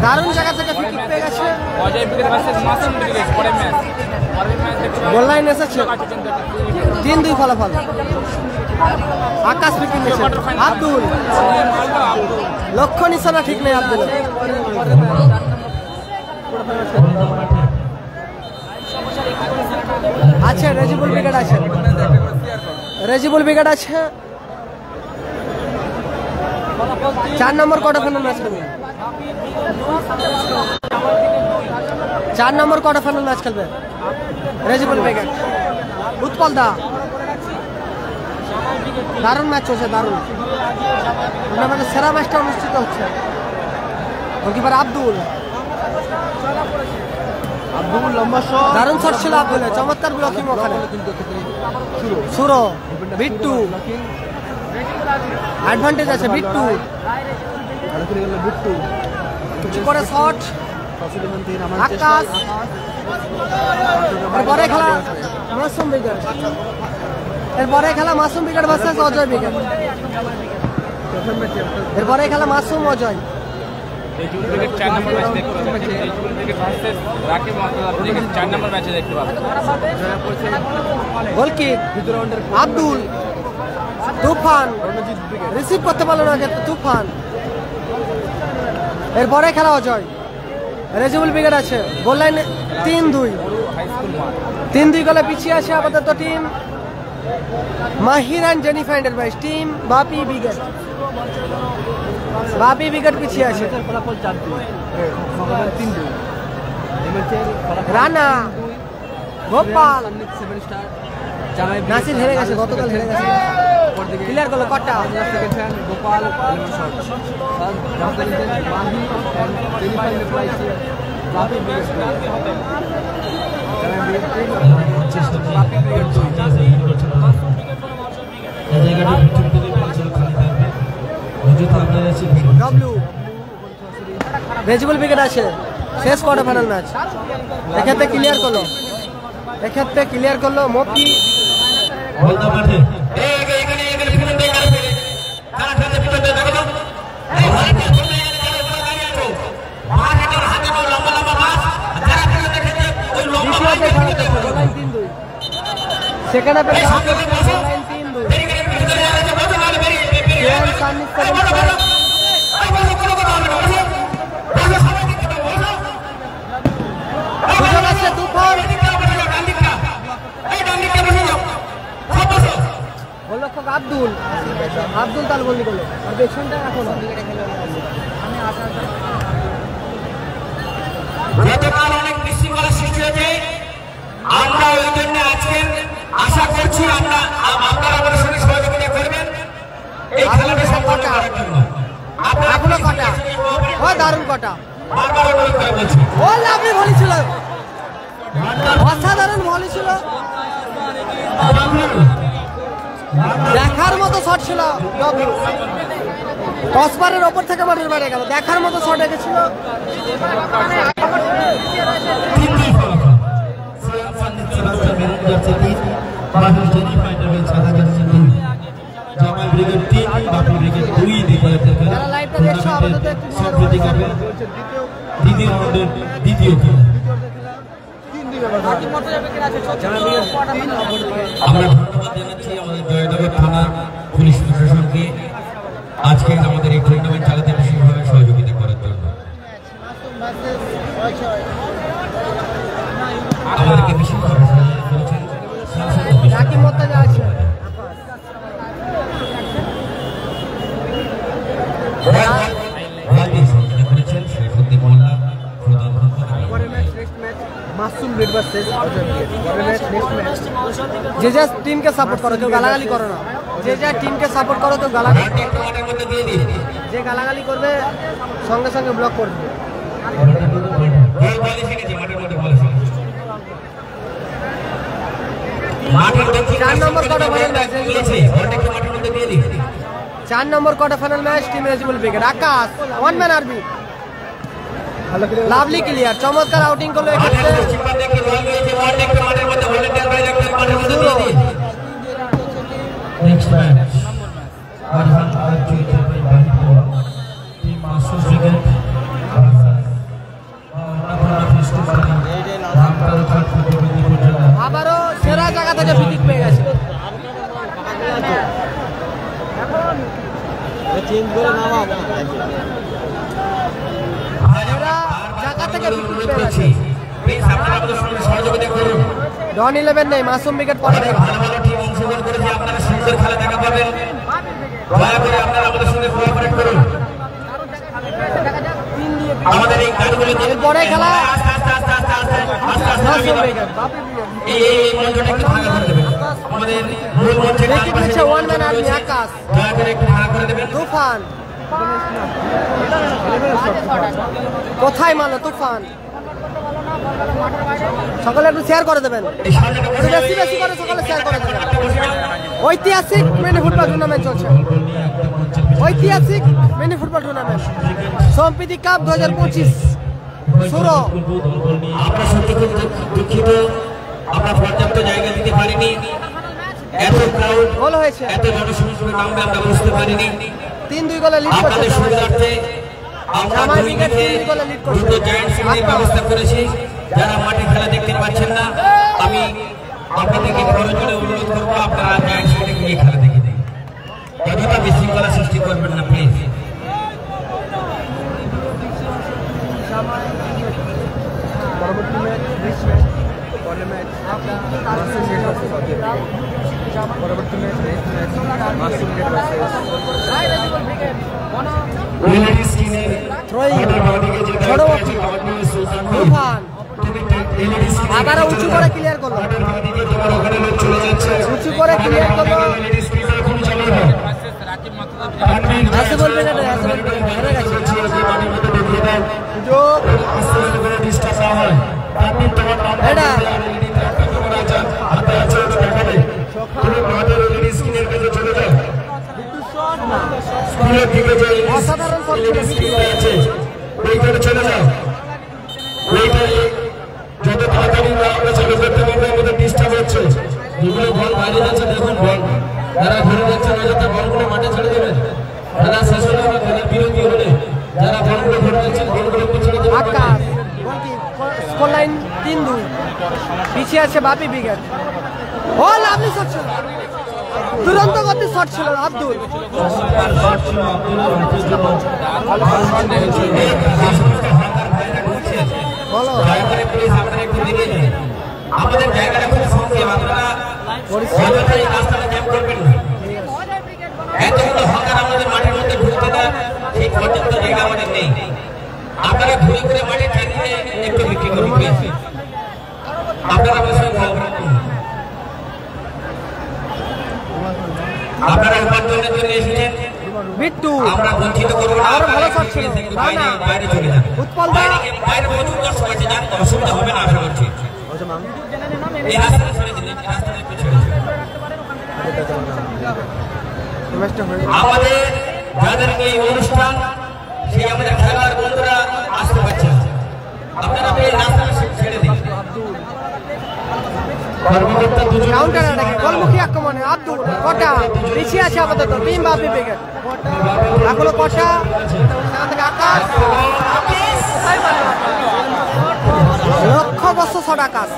Speaker 1: দারুণ জায়গা থেকে ফিকিক পেয়ে গেছে।
Speaker 3: Ajay brigade versus Masum brigade পরের ম্যাচ
Speaker 1: গোল লাইন এসেছে 3-2 ফলাফল। আকাশ ফিকিং নিয়েছে আব্দুল, লক্ষ্য নিশানা ঠিক নেই আব্দুল। আছে রেজিবুল ব্রিগেড আছে, রেজিবুল ব্রিগেড আছে। 4 নম্বর কোয়ার্টার ফাইনাল ম্যাচ খেলবে, 4 নম্বর কোয়ার্টার ফাইনাল ম্যাচ খেলবে রেজিবুল ব্রিগেড। উৎপল দা, দারুণ ম্যাচ চলছে, দারুণ টুর্নামেন্টের সেরা ম্যাচটা অনুষ্ঠিত হচ্ছে। গোলকিপার আব্দুল,
Speaker 4: লম্বা শট,
Speaker 1: দারুণ শট ছিল আব্দুলের, চমৎকার ব্লকিং ওখানে। সুরো, বিট্টু, অ্যাডভান্টেজ আছে বিট্টু, কিছু করে শট। আকাশ, এরপরে খেলা মাসুম ব্রিগেড, এরপরে খেলা Masum Brigade versus Ajay brigade, এরপরে খেলা মাসুম অজয়।
Speaker 3: রেজিবুল ব্রিগেড 4 নম্বর ম্যাচ দেখতে পাবেন, Rezibul brigade versus Rakib Mohammad brigade 4 নম্বর ম্যাচে দেখতে পাবেন।
Speaker 1: গোলকিক আব্দুল, তুফান রিসিভ করতে পারলো না তুফান। এরপরে খেলা অজয়, রেজিবুল ব্রিগেড আছে, গোল লাইন 3-2, 3-2 গোলে পিছিয়ে আছে আপাতত team Mahir and Jennifer বাইজ team Bapi Brigade. Bapi brigade পিছিয়ে আছে। রানা, গোপাল, নাসির হেরে গেছে, গতকাল হেরে গেছে, ক্লিয়ার করলো কটা।
Speaker 4: গোপাল,
Speaker 1: রেজিবুল ব্রিগেড আছে, শেষ কোয়ার্টার ফাইনাল ম্যাচ, এক্ষেত্রে ক্লিয়ার করলো, এক্ষেত্রে ক্লিয়ার করলো মফি। সেখানে আব্দুল, আব্দুল তালবন্দি করলো, আর পেছনটা এখন
Speaker 6: গতকাল অনেক বিশৃঙ্খলা সৃষ্টি হয়েছে, আমরা ওই জন্য আজকে আশা করছি আপনারা আমাদের সঙ্গে সহযোগিতা করবেন এই খেলাটা সম্পন্ন করার জন্য।
Speaker 1: এখনো কটা, ও দারুণ কটা,
Speaker 6: বারবার অনুরোধ করে বলছি,
Speaker 1: ও লাভলি ভলি ছিল, অসাধারণ ভলি ছিল, দেখার মতো শট ছিল। কসবারের ওপর থেকে মাঠের বাইরে গেল, দেখার মতো শট এঁকেছিল।
Speaker 6: আমরা ধন্যবাদ জানাচ্ছি আমাদের জয়নগর থানা পুলিশ প্রশাসনকে আজকে আমাদের এই টুর্নামেন্ট চালাতে বিশেষভাবে সহযোগিতা করার জন্য। আমাদেরকে বিশেষভাবে সহযোগিতা করেছেন
Speaker 1: রাকিব মোর্তাজা আছে।
Speaker 6: করেছেন Shekhuddin Molla,
Speaker 4: Masum Brigade versus Ajay Brigade.
Speaker 1: যে যা টিমকে সাপোর্ট করো, কেউ গালাগালি করো না, যে যা টিমকে সাপোর্ট করো কেউ গালাগালি, যে গালাগালি করবে সঙ্গে সঙ্গে ব্লক করবে।
Speaker 6: মাঠের দক্ষিণ
Speaker 1: 4 নম্বর কোয়ার্টার ফাইনাল ম্যাচ
Speaker 6: দিয়েছে বলটাকে মাঠের মধ্যে দিয়ে দিন
Speaker 1: 4 number quarter final match team eligible wicket Akash one man RB lovely clear চমৎকার আউটিং করলো এক্ষেত্রে
Speaker 2: next match Arhan Arju team Masud cricket
Speaker 1: আবারও সেরা জায়গা থেকে ফিটিং পেয়ে গেছে
Speaker 4: চেঞ্জ করে নামাবো
Speaker 1: সেরা জায়গা থেকে ফিটিং পেয়ে গেছে ডন 11 নেই মাসুম উইকেট পড়ে
Speaker 6: ভালো ভালো টিম অংশগ্রহণ করেছে আপনারা সুন্দর খেলা দেখা পাবেন দয়া করে আপনারা আমাদের সঙ্গে কোঅপারেট করুন আমাদের এই গাড়িগুলো
Speaker 1: পরে খেলা
Speaker 6: মাসুম উইকেট এই মঞ্চটা একটু ফাঁকা করে দেবেন আমাদের মূল মঞ্চে
Speaker 1: উইকেট নিচ্ছে ওয়ান ম্যান আর্মি আকাশ
Speaker 6: দয়া করে একটু ফাঁকা করে দেবেন
Speaker 1: তুফান কোথায় মারলো তুফান সকলে একটু শেয়ার করে দেবেন বেশি বেশি করে সকলে শেয়ার করে দেবেন ঐতিহাসিক মিনি ফুটবল টুর্নামেন্ট চলছে ঐতিহাসিক মিনি ফুটবল টুর্নামেন্ট সম্প্রীতি কাপ 2025 শুরু
Speaker 6: আমরা সত্যি খুব দুঃখিত আমরা পর্যাপ্ত জায়গা দিতে পারিনি এত ক্রাউড
Speaker 1: গোল হয়েছে
Speaker 6: এত জনসমুদ্র নামবে আমরা বুঝতে পারিনি
Speaker 1: 3-2 গোলে লিড করছে
Speaker 6: আপনাদের সুবিধার্থে আমরা
Speaker 1: জামাই
Speaker 6: দুই
Speaker 1: উইকেট
Speaker 6: দিকে
Speaker 1: 3 গোলে লিড করছে
Speaker 6: দুটো জায়ান্ট সিটের ব্যবস্থা করেছি যারা মাঠে খেলা দেখতে পাচ্ছেন না আমি আপনাদেরকে করজোড়ে অনুরোধ করবো আপনারা জায়ান্ট সিটে গিয়ে খেলা দেখে দিন অযথা বিশৃঙ্খলা সৃষ্টি করবেন না প্লিজ
Speaker 4: পরবর্তী ম্যাচ পরের ম্যাচ পরবর্তী ম্যাচ মাসুম ক্রিকেট
Speaker 1: তুফান আবারও উঁচু করে ক্লিয়ার করলো উঁচু করে ক্লিয়ার করলো হাসি বলবে না হেরে গেছে যোগ এটা অসাধারণ
Speaker 2: চলে যাও যত তাড়াতাড়ি আমরা চালু করতে পারবো আমাদের ডিস্টার্ব হচ্ছে যেগুলো বল বাইরে যাচ্ছে দেখুন বল যারা ঘুরে যাচ্ছে অযথা বলগুলো মাঠে ছেড়ে দেবেন খেলা শেষ হলে বা খেলার বিরতি হলে যারা বলগুলো ঘুরে যাচ্ছেন বলগুলো ছেড়ে দেবেন
Speaker 1: আকাশ স্কোর লাইন 3-2 পিছিয়ে আছে বাপি উইকেট ও লাভলি শট ছিল দুরন্ত গতি শট ছিল আব্দুল বলো
Speaker 6: আমাদের জায়গাটা খুব সংক্ষেপ আপনারা অযথা এই রাস্তাটা জ্যাম করবেন না এতগুলো হকার আমাদের মাঠের মধ্যে ঢুকতে না সেই পর্যাপ্ত জায়গা আমাদের নেই আপনারা ঘুরে ঘুরে মাঠে চালিয়ে একটু বিক্রি করুন আপনারা বসে আপনারা উপার্জনের জন্য এসেছেন
Speaker 1: বিট্টু
Speaker 6: আমরা বঞ্চিত করবো না
Speaker 1: আরো ভালো শট ছিল না
Speaker 6: বাইরে চলে যান
Speaker 1: উৎপল দা
Speaker 6: বাইরে প্রচুর দর্শক আছে যান অসুবিধা হবে না আশা করছি এই রাস্তাটা ছেড়ে দিন এই রাস্তাটা একটু ছেড়ে দিন আমাদের যাদের এই অনুষ্ঠান সেই আমাদের খেলোয়াড় বন্ধুরা আসতে পারছে না আপনারা এই রাস্তাটা ছেড়ে দিন
Speaker 1: কাউন্টার অ্যাটাকে গোলমুখী আক্রমণে আব্দুল কটা পিছিয়ে আছে আপাতত টিম বাপি উইকেট এখনো কটা সেখান থেকে আকাশ লক্ষ্যবস্ত শট আকাশ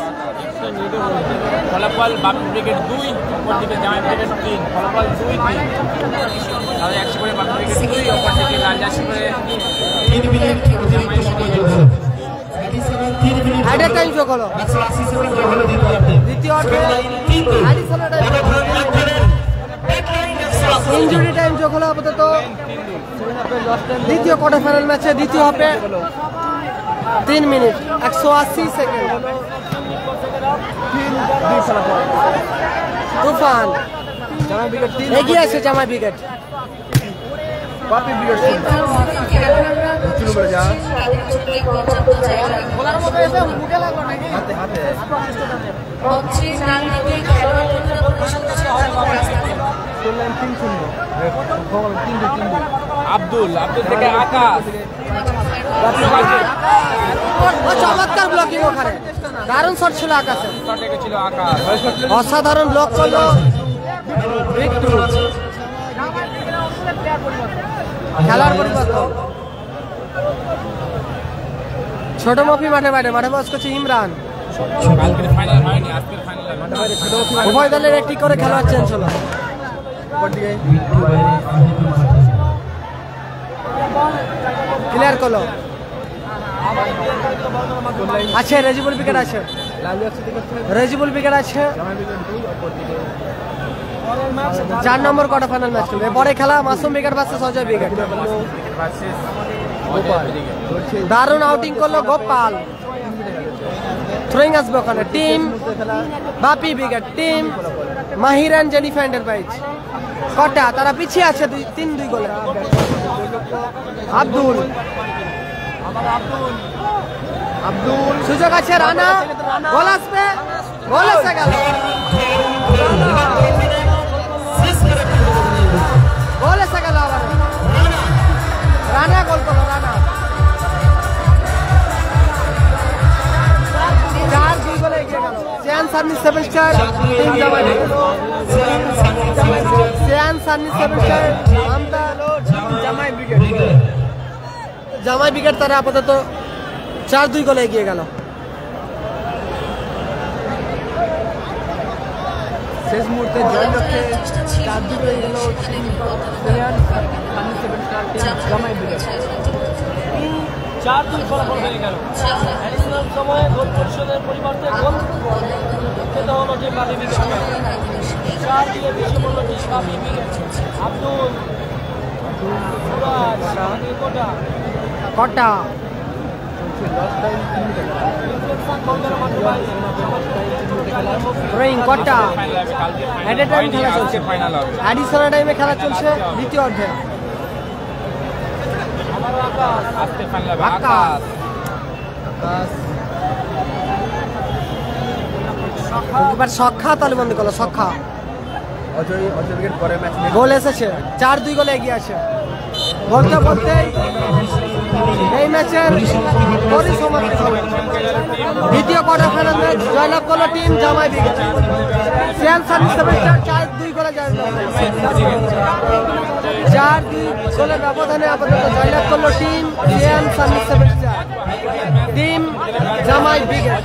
Speaker 3: ফলাফল বাপি ব্রিগেড 2 অপরদিকে জামাই ব্রিগেড 3 ফলাফল 2-3 তাহলে 100 করে বাপি ব্রিগেড 2 অপরদিকে লালজাসি করে
Speaker 2: 3 মিনিট অতিরিক্ত সময় যোগ হলো 3 মিনিট
Speaker 1: অ্যাডেড টাইম যোগ হলো
Speaker 2: 180 সেকেন্ড যোগ হলো
Speaker 1: দ্বিতীয় অর্ধে অ্যাডিশনাল টাইম ইনজুরি টাইম যোগ হলো আপাতত দ্বিতীয় কোয়ার্টার ফাইনাল ম্যাচে দ্বিতীয় হবে 3 মিনিট 180 সেকেন্ড তুফান এগিয়ে আছে জামাই উইকেট
Speaker 4: বাপি ব্রিগেড
Speaker 5: এই প্রান্তে খেলোয়াড়রা
Speaker 4: শুরু করে যা।
Speaker 5: তাদের জন্য পর্যাপ্ত জায়গা
Speaker 1: বলার মতো এসে মুখে লাগলো নাকি
Speaker 4: হাতে হাতে
Speaker 5: হচ্ছে ডান দিকে খেলোয়াড়রা প্রবেশ করছে রাস্তাতে।
Speaker 4: করলেন 3-0 3-2
Speaker 3: আব্দুল থেকে আকাশ
Speaker 1: ও চমৎকার ব্লকিং ওখানে দারুণ শট ছিল আকাশে
Speaker 3: শটে ছিল আকাশ
Speaker 1: অসাধারণ ব্লক করলো একটু খেলার পরিবর্তন ছোট মফি মাঠে বস করছে ইমরান
Speaker 3: কালকের ফাইনাল হয়নি আজকের ফাইনাল
Speaker 1: উভয় দলের একটি করে খেলোয়াড় চেঞ্জ হলো ক্লিয়ার করলো আছে রেজিবুল উইকেট আছে রেজিবুল উইকেট আছে 4 নম্বর কোয়ার্টার ফাইনাল ম্যাচ চলবে পরে খেলা Masum wicket versus Ajay wicket দারুণ আউটিং করলো গোপাল থ্রোয়িং আসবে ওখানে team Bapi wicket team Mahir and Jennifer enterprise কটা তারা পিছিয়ে আছে 3-2 গোলে আব্দুল সুযোগ আছে রানা গোল আসবে গোল এসে গেল গোল এসে গেল আবার রানা গোল করলো রানা 4-2 গোলে এগিয়ে গেল Sian Sunny 7 star team Sian Sunny 7 star আমদা জামাই উইকেট তারা আপাতত 4-2 গোলে এগিয়ে গেল
Speaker 4: শেষ মুহূর্তে জয় লক্ষ্যে 4-2 হয়ে গেল জামাই ব্রিগেড
Speaker 3: 4-2 ফলাফল হয়ে গেল অ্যাডিশনাল সময়ে গোল পরিশোধের পরিবর্তে গোল খেতে হলো যে বাপি উইকেট 4 দিয়ে বেশি বলল যে বাপি উইকেট আব্দুল সুরাজ কোটা
Speaker 1: কটা থ্রোয়িং কটা এট এ টাইম খেলা চলছে
Speaker 3: ফাইনাল হবে
Speaker 1: অ্যাডিশনাল টাইমে খেলা চলছে দ্বিতীয় অর্ধে
Speaker 3: আজকে ফাইনাল হবে
Speaker 1: আকাশ এবার সক্ষা তালিবন্দি করলো সক্ষা
Speaker 4: অজয় উইকেট পরে ম্যাচ
Speaker 1: গোল এসেছে 4-2 গোলে এগিয়ে আছে বলতে বলতে এই ম্যাচের পরিসমাপ্তি হলো দ্বিতীয় কোয়ার্টার ফাইনাল ম্যাচ জয়লাভ করলো টিম জামাই উইকেট সিয়ান সান্নি 7 স্টার 4-2 গোলে জয়লাভ 4-2 গোলের ব্যবধানে আপাতত জয়লাভ করলো team Sian Sunny 7 star team জামাই উইকেট